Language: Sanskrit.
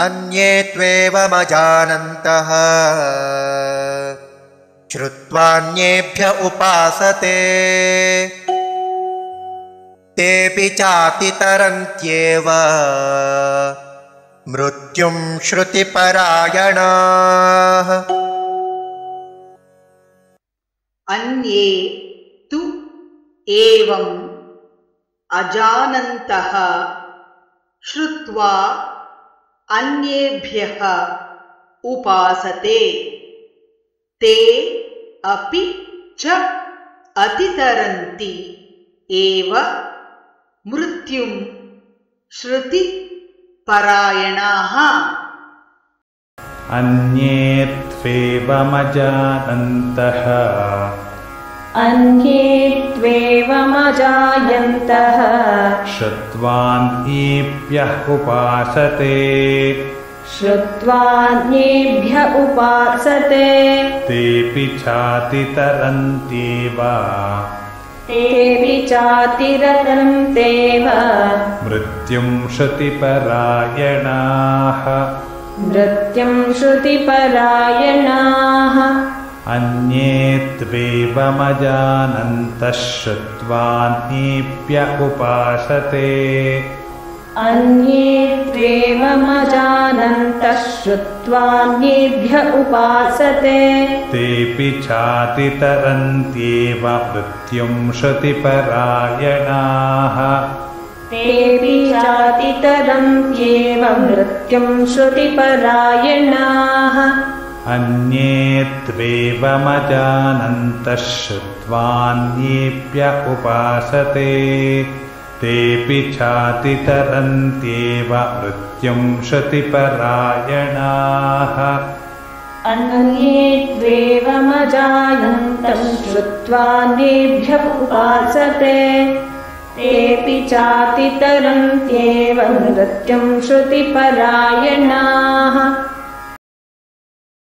अन्ये त्वेवमजानन्तः श्रुत्वान्येभ्य उपासते तेऽपि चातितरन्त्येव मृत्युं श्रुतिपरायणाः। अन्ये तु एवम् अजानन्तः श्रुत्वा अन्येभ्यः उपासते ते अपि च अतितरन्ति एव मृत्युं श्रुतिपरायणाः। अन्ये त्वेवमजानन्तः श्रुत्वान्येभ्यः उपासते तेऽपि चातितरन्त्येव मृत्युं श्रुतिपरायणाः। अन्ये त्वेवमजानन्तः श्रुत्वान्येभ्यः उपासते तेऽपि चातितरन्त्येव मृत्युं श्रुतिपरायणाः। अन्ये त्वेवमजानन्तः श्रुत्वान्येभ्यः उपासते तेऽपि चातितरन्त्येव मृत्युं श्रुतिपरायणाः। अन्ये त्वेवमजानन्तः श्रुत्वान्येभ्यः उपासते तेऽपि चातितरन्त्येव मृत्युं श्रुतिपरायणाः।